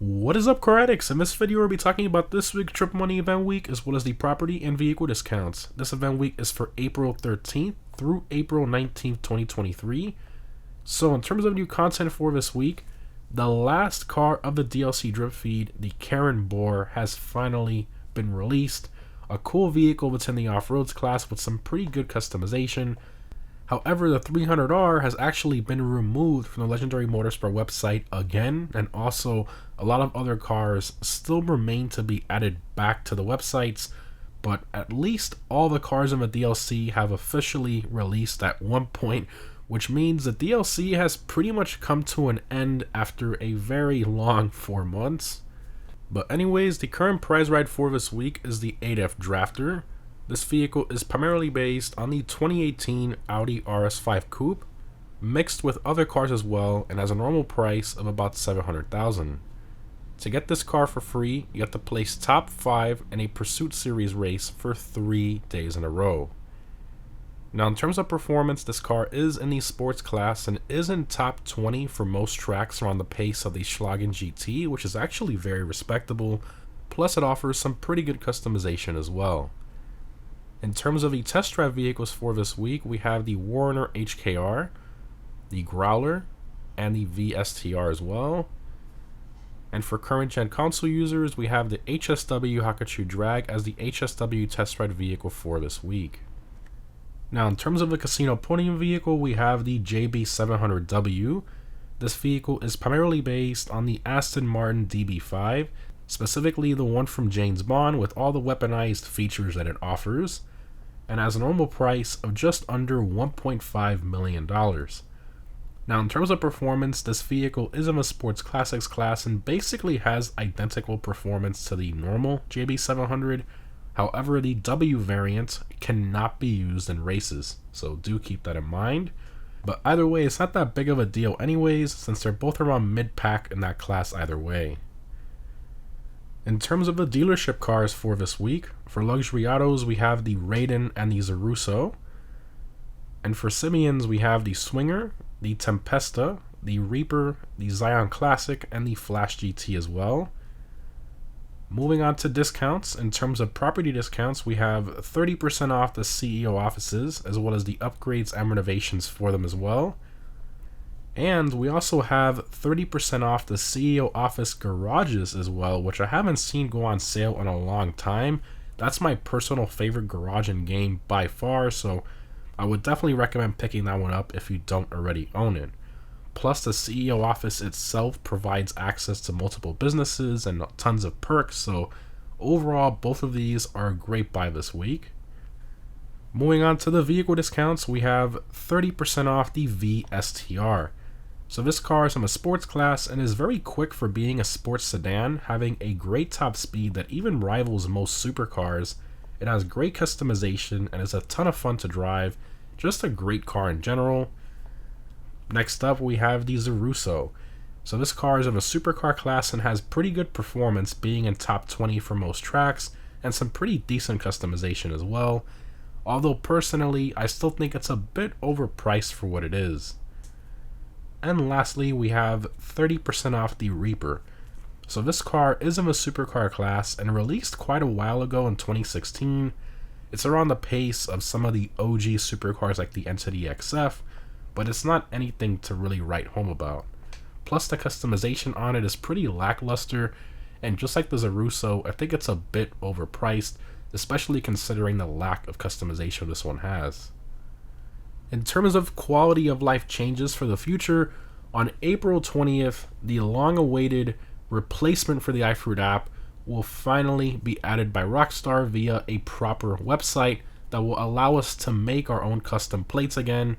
What is up, car addicts? In this video, we'll be talking about this week's Triple Money Event Week as well as the property and vehicle discounts. This event week is for April 13th through April 19th, 2023. So in terms of new content for this week, the last car of the DLC drip feed, the Karen Boar, has finally been released. A cool vehicle within the off-roads class with some pretty good customization. However, the 300R has actually been removed from the Legendary Motorsport website again, and also a lot of other cars still remain to be added back to the websites, but at least all the cars in the DLC have officially released at one point, which means the DLC has pretty much come to an end after a very long 4 months. But anyways, the current prize ride for this week is the Addict Drafter. This vehicle is primarily based on the 2018 Audi RS5 Coupe, mixed with other cars as well, and has a normal price of about $700,000. To get this car for free, you have to place top 5 in a Pursuit Series race for 3 days in a row. Now in terms of performance, this car is in the sports class and is in top 20 for most tracks around the pace of the Schlagen GT, which is actually very respectable, plus it offers some pretty good customization as well. In terms of the test drive vehicles for this week, we have the Warner HKR, the Growler, and the VSTR as well. And for current gen console users, we have the HSW Hakuchu Drag as the HSW test ride vehicle for this week. Now in terms of the casino podium vehicle, we have the JB700W. This vehicle is primarily based on the Aston Martin DB5, specifically the one from James Bond with all the weaponized features that it offers, and has a normal price of just under $1.5 million. Now in terms of performance, this vehicle is in the Sports Classics class and basically has identical performance to the normal JB700. However, the W variant cannot be used in races, so do keep that in mind. But either way, it's not that big of a deal anyways, since they're both around mid-pack in that class either way. In terms of the dealership cars for this week, for luxury autos we have the Raiden and the Zaruso. And for Simians we have the Swinger, the Tempesta, the Reaper, the Zion Classic, and the Flash GT as well. Moving on to discounts, in terms of property discounts, we have 30% off the CEO offices, as well as the upgrades and renovations for them as well. And we also have 30% off the CEO office garages as well, which I haven't seen go on sale in a long time. That's my personal favorite garage in game by far, so I would definitely recommend picking that one up if you don't already own it. Plus, the CEO office itself provides access to multiple businesses and tons of perks, so overall, both of these are a great buy this week. Moving on to the vehicle discounts, we have 30% off the VSTR. So this car is from a sports class and is very quick for being a sports sedan, having a great top speed that even rivals most supercars. It has great customization and is a ton of fun to drive, just a great car in general. Next up, we have the Zaruso. So this car is of a supercar class and has pretty good performance, being in top 20 for most tracks, and some pretty decent customization as well. Although personally, I still think it's a bit overpriced for what it is. And lastly, we have 30% off the Reaper. So this car is in the supercar class and released quite a while ago in 2016. It's around the pace of some of the OG supercars like the Entity XF, but it's not anything to really write home about. Plus the customization on it is pretty lackluster, and just like the Zaruso, I think it's a bit overpriced, especially considering the lack of customization this one has. In terms of quality of life changes for the future, on April 20th, the long-awaited replacement for the iFruit app will finally be added by Rockstar via a proper website that will allow us to make our own custom plates again.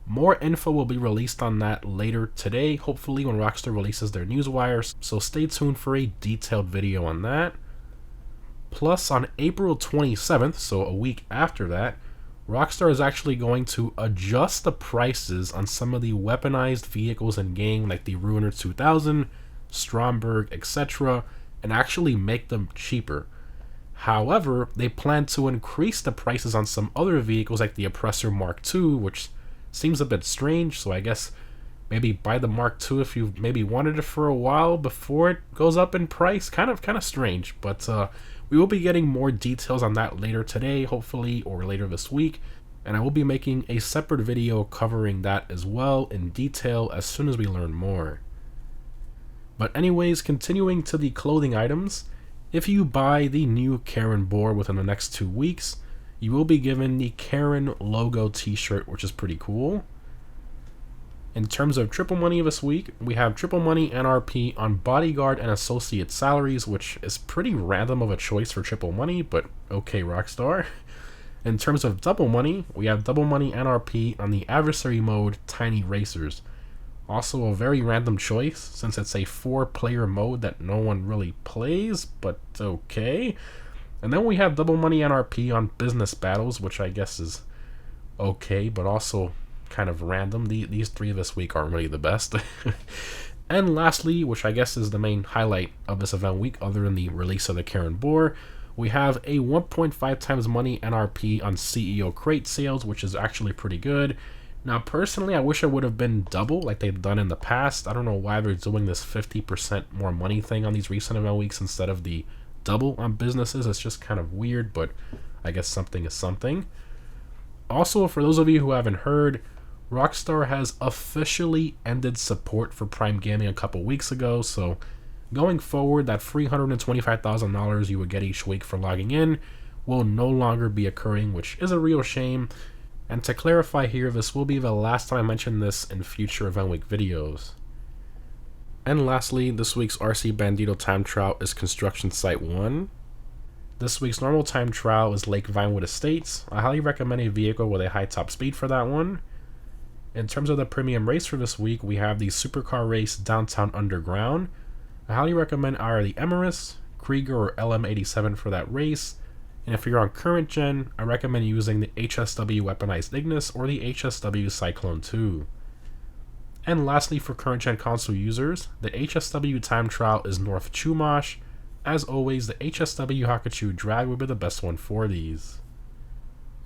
More info will be released on that later today, hopefully when Rockstar releases their newswire, so stay tuned for a detailed video on that. Plus, on April 27th, so a week after that, Rockstar is actually going to adjust the prices on some of the weaponized vehicles in game like the Ruiner 2000, Stromberg, etc., and actually make them cheaper. However, they plan to increase the prices on some other vehicles like the Oppressor Mark II, which seems a bit strange, so I guess maybe buy the Mark II if you maybe wanted it for a while before it goes up in price. Kind of strange, but we will be getting more details on that later today, hopefully, or later this week. And I will be making a separate video covering that as well in detail as soon as we learn more. But anyways, continuing to the clothing items, if you buy the new Karen board within the next 2 weeks, you will be given the Karen logo t-shirt, which is pretty cool. In terms of triple money this week, we have triple money NRP on bodyguard and associate salaries, which is pretty random of a choice for triple money, but okay, Rockstar. In terms of double money, we have double money NRP on the adversary mode Tiny Racers. Also a very random choice, since it's a 4-player mode that no one really plays, but okay. And then we have double money NRP on business battles, which I guess is okay, but also kind of random. These 3 this week aren't really the best. And lastly, which I guess is the main highlight of this event week other than the release of the Karen board, we have a 1.5 times money NRP on CEO crate sales, which is actually pretty good. Now personally, I wish it would have been double like they've done in the past. I don't know why they're doing this 50% more money thing on these recent event weeks instead of the double on businesses. It's just kind of weird, but I guess something is something. Also, for those of you who haven't heard, Rockstar has officially ended support for Prime Gaming a couple weeks ago, so going forward, that $325,000 you would get each week for logging in will no longer be occurring, which is a real shame. And to clarify here, this will be the last time I mention this in future event week videos. And lastly, this week's RC Bandito time trial is Construction Site 1. This week's normal time trial is Lake Vinewood Estates. I highly recommend a vehicle with a high top speed for that one. In terms of the premium race for this week, we have the Supercar Race Downtown Underground. I highly recommend either the Emirates, Krieger, or LM87 for that race. And if you're on current gen, I recommend using the HSW Weaponized Ignis or the HSW Cyclone 2. And lastly, for current gen console users, the HSW time trial is North Chumash. As always, the HSW Hakuchu Drag will be the best one for these.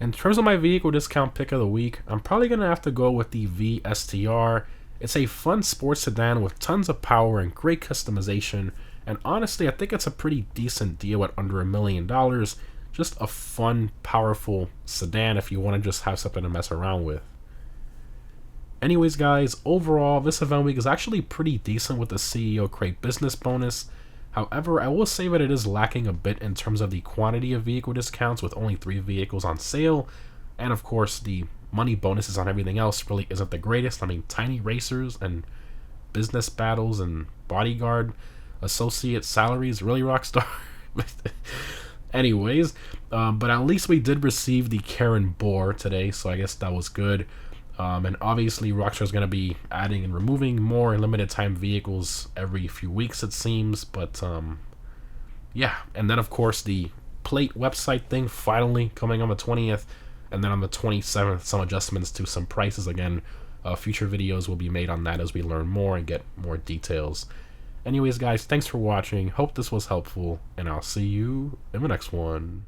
In terms of my vehicle discount pick of the week, I'm probably going to have to go with the VSTR. It's a fun sports sedan with tons of power and great customization, and honestly I think it's a pretty decent deal at under $1 million. Just a fun, powerful sedan if you want to just have something to mess around with. Anyways guys, overall this event week is actually pretty decent with the CEO crate business bonus. However, I will say that it is lacking a bit in terms of the quantity of vehicle discounts with only 3 vehicles on sale, and of course the money bonuses on everything else really isn't the greatest. I mean, Tiny Racers and business battles and bodyguard associate salaries, really, Rockstar? Anyways, but at least we did receive the Karen board today, so I guess that was good. And obviously Rockstar is going to be adding and removing more limited time vehicles every few weeks, it seems. But yeah, and then of course the plate website thing finally coming on the 20th, and then on the 27th some adjustments to some prices again. Future videos will be made on that as we learn more and get more details. Anyways guys, thanks for watching, hope this was helpful, and I'll see you in the next one.